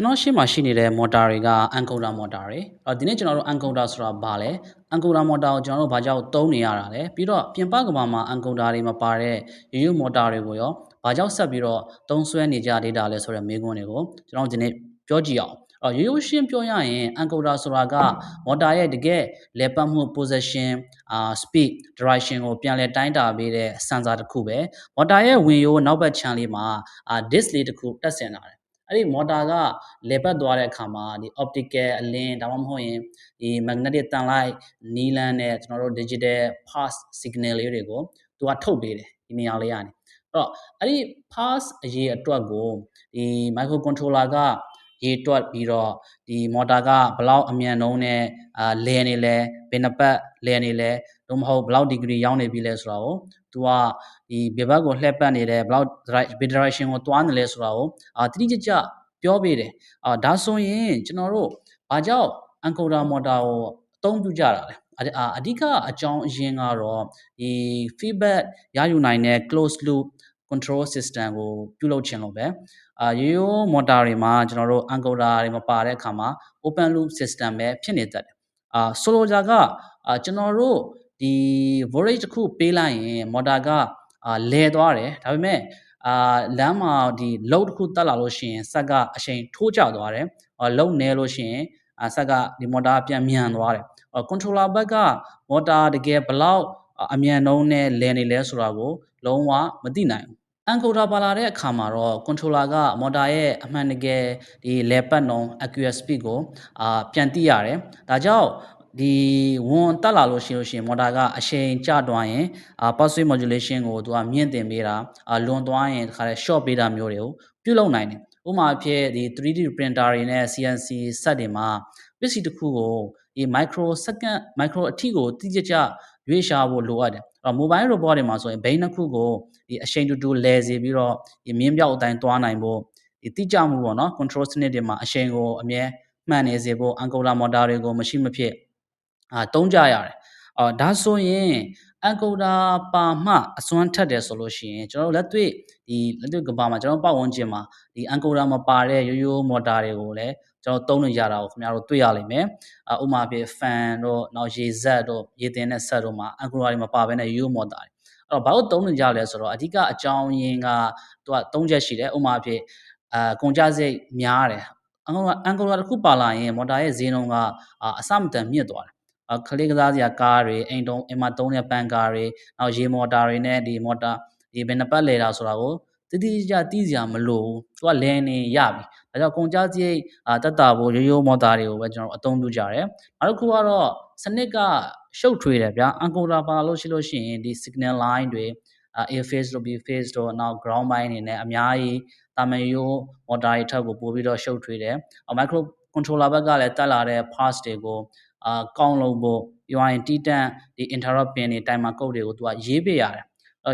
ကျွန်တော်ရှေ့မှာရှိနေတဲ့ motor တွေက encoder motor တွေဒီနေ့ကျွန်တော်တို့ encoder ဆိုတာဘာလဲ encoder motor ကိုကျွန်တော်တို့ဘာကြောင့်သုံးနေရတာလဲပြီးတော့ပြင်ပကမ္ဘာမှာ encoder တွေမပါတဲ့ရိုးရိုး motor တွေကိုရောဘာကြောင့်ဆက်ပြီးတော့သုံးစွဲနေကြသေးတာလဲဆိုတဲ့မေးခွန်းတွေကိုကျွန်တော်ဒီနေ့ပြောကြည့်အောင်ရိုးရိုးရှင်းပြောရရင် encoder ဆိုတာက motor ရဲ့တကယ်လည်ပတ်မှု position speed direction ကိုပြန်လည်တိုင်းတာပေးတဲ့ sensor တစ်ခုပဲ motor ရဲ့ဝင်ရိုးနောက်ဘက်ခြမ်းလေးမှာdisc လေးတစ်ခုတက်ဆင်လာတယ်အဲ့ဒီ motor ကလေပတ်သွားတဲ့အခါမှာဒီ optical အလင်းဒါမှမဟုတ်ရင်ဒီ magnetic တန်လိုက်နီးလန်းနဲ့ကျွန်တော်တို့ digital pulse signal လေးတွေကိုသူကထုတ်ပေးတယ်ဒီနေရာလေးကနေအဲ့ဒီ pulse အရေးအတွက်ကိုဒီ microcontroller ကရေတွက်ပြီးတော့ဒီ motor ကဘလောက်အမြန်နှုန်းနဲ့လဲနေလဲဘယ်နှပတ်လဲနေလဲသို့မဟုတ်ဘလောက် degree ရောက်နေပြီလဲဆိုတာကိုသူကဒီဘယ်ဘက်ကိုလှည့်ပတ်နေတယ်ဘလောက် direction ကိုသွားနေလဲဆိုတာကိုတိတိကျကျပြောပေးတယ်ဒါဆိုရင်ကျွန်တော်တို့ဘာကြောင့် encoder motor ကိုအသုံးပြုကြတာလဲအဓိကအကြောင်းအရင်းကတော့ဒီ feedback ရယူနိုင်တဲ့ closed loop control system ကိုပြုလုပ်ခြင်းလို့ပဲရိုးရိုး motor တွေမှာကျွန်တော်တို့ encoder တွေမပါတဲ့အခါမှာ open loop system ပဲဖြစ်နေတတ်တယ်ဆိုလိုတာကကျွန်တော်တို့ဒီ voltage တစ်ခုပေးလိုက်ရင် motor ကလဲသွားတယ်ဒါပေမဲ့လမ်းမှာဒီ load တစ်ခုတက်လာလို့ရှိရင်စက်ကအရှိန်ထိုးကျသွားတယ်load နည်းလို့ရှိရင်စက်ကဒီ motor ပြန်မြန်သွားတယ်controller ဘက်က motor တကယ်ဘလောက်အမြန်နှုန်းနဲ့လဲနေလဲဆိုတာကိုလုံးဝမသိနိုင်ဘူး encoder ပါလာတဲ့အခါမှာတော့ controller က motor ရဲ့အမှန်တကယ်ဒီလဲပတ်နှုန်း accurate speed ကိုပြန်သိရတယ်ဒါကြောင့်ဒီဝန်တက်လာလို့ရှိရင် motor ကအရှိန်ကျသွားရင်pulse width modulation ကိုသူကမြင့်တင်ပေးတာလွန်သွားရင်တခါလေ short ပေးတာမျိုးတွေကိုပြုလုပ်နိုင်တယ်ဥပမာအဖြစ်ဒီ 3D printer တွေနဲ့ CNC စက်တွေမှာပစ္စည်းတစ်ခုကိုဒီ microအထိကိုတိကျကျရွေးရှားဖို့လိုအပ်တယ်mobile robot တွေမှာဆိုရင်ဘိန်းတစ်ခုကိုဒီအရှိန်တူတူလဲစေပြီးတော့ဒီမြင်းပြောက်အတိုင်းသွားနိုင်ဖို့ဒီတိကျမှုပေါ့နော် control စနစ်တွေမှာအရှိန်ကိုအမြဲမှန်နေစေဖို့ encoder motor တွေကိုမရှိမဖြစ်သုံးကြရတယ်ဒါဆိုရင် encoder ပါမှအစွမ်းထက်တယ်ဆိုလို့ရှိရင်ကျွန်တော်တို့လက်တွေ့ကမ္ဘာမှာကျွန်တော်ပတ်ဝန်းကျင်မှာဒီ encoder မပါတဲ့ရိုးရိုး motor တွေကိုလည်းကျွန်တော်သုံးနေကြတာကိုခင်ဗျားတို့တွေ့ရလိမ့်မယ်ဥပမာပြ fan တို့နောက်ရေစက်တို့ရေတင်တဲ့စက်တို့မှာ encoder တွေမပါဘဲနဲ့ရိုးရိုး motor တွေဘာလို့သုံးနေကြလဲဆိုတော့အဓိကအကြောင်းရင်းကသူက၃ချက်ရှိတယ်ဥပမာပြကုန်ကျစရိတ်များတယ်encoder တစ်ခုပါလာရင် motor ရဲ့ဈေးနှုန်းကအဆမတန်မြင့်သွားတယ်ခလေးကစားစရာကားတွေအိမ်မှာသုံးတဲ့ပန်ကာတွေနောက်ရေမော်တာတွေနဲ့ဒီ motor ဒီဘယ်နှပတ်လဲတာဆိုတာကိုတိတိကျကျသိစရာမလိုဘူးသူကလဲနေရပြီဒါကြောင့်ကုန်ကျစရိတ်တက်တာဖို့ရိုးရိုး motor တွေကိုပဲကျွန်တော်အသုံးပြုကြတယ်နောက်တစ်ခုကတော့စနစ်ကရှုပ်ထွေးတယ်ဗျာ encoder ပါလို့ရှိရင်ဒီ signal line တွေA phase တို့ B phase တို့နောက် ground ပိုင်းအနေနဲ့အများကြီးတာမန်ရိုး motor တွေထက်ကိုပိုပြီးတော့ရှုပ်ထွေးတယ် micro controller ဘက်ကလည်းတက်လာတဲ့ parts တွေကိုကောင်းလို့ဖို့ပြောရင်တီးတန့်ဒီ interrupt pin တွေ timer code တွေကိုသူကရေးပေးရတယ်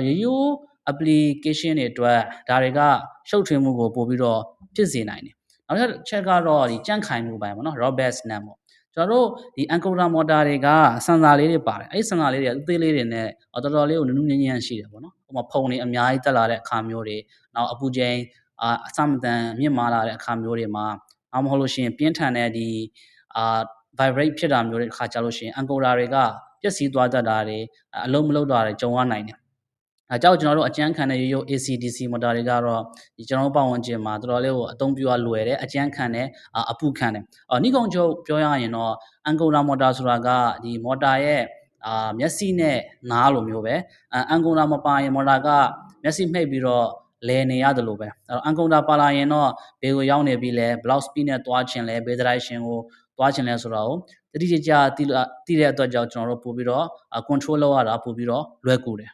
ရိုးရိုး application တွေအတွက်ဒါတွေကရှုပ်ထွေးမှုကိုပို့ပြီးတော့ဖြစ်စေနိုင်တယ်နောက်တစ်ချက်ကတော့ဒီကြန့်ခိုင်မှုပိုင်းပေါ့နော် robustness ပေါ့ကျွန်တော်တို့ဒီ encoder motor တွေကစင်ဆာလေးတွေပါတယ်အဲ့ဒီစင်ဆာလေးတွေကသေးလေးတွေနဲ့တော်တော်လေးကိုနုနုညံ့ညံ့ရှိတယ်ပေါ့နော်ဥပမာဖုန်းတွေအများကြီးတက်လာတဲ့အခါမျိုးတွေနောက်အပူချိန်အဆမတန်မြင့်မားလာတဲ့အခါမျိုးတွေမှာမဟုတ်လို့ရှိရင်ပြင်းထန်တဲ့ဒီvibrate ဖြစ်တာမျိုးတွေအခါကြလို့ရှိရင် encoder တွေကပျက်စီးသွားတတ်တာတွေအလုံးမလုံးတာတွေကြုံရနိုင်တယ်အဲကြောင့်ကျွန်တော်တို့အကျန်းခံတဲ့ရိုးရိုး AC DC motor တွေကတော့ဒီကျွန်တော်တို့ပတ်ဝန်းကျင်မှာတော်တော်လေးကိုအသုံးပြုရလွယ်တယ်အကျန်းခံတယ်အပူခံတယ်နိဂုံချုပ်ပြောရရင်တော့ encoder motor ဆိုတာကဒီ motor ရဲ့မျက်စိနဲ့နားလိုမျိုးပဲencoder မပါရင် motor ကမျက်စိမှိတ်ပြီးတော့လဲနေရတယ်လို့ပဲencoder ပါလာရင်တော့ဘယ်ကိုရောက်နေပြီလဲဘယ်လောက် speed နဲ့သွားချင်လဲဘယ် direction ကိုသွားချင်လဲဆိုတာကိုတိတိကျကျသိတဲ့အတွက်ကြောင့်ကျွန်တော်တို့ပို့ပြီးတော့ control လုပ်ရတာပို့ပြီးတော့လွယ်ကူတယ်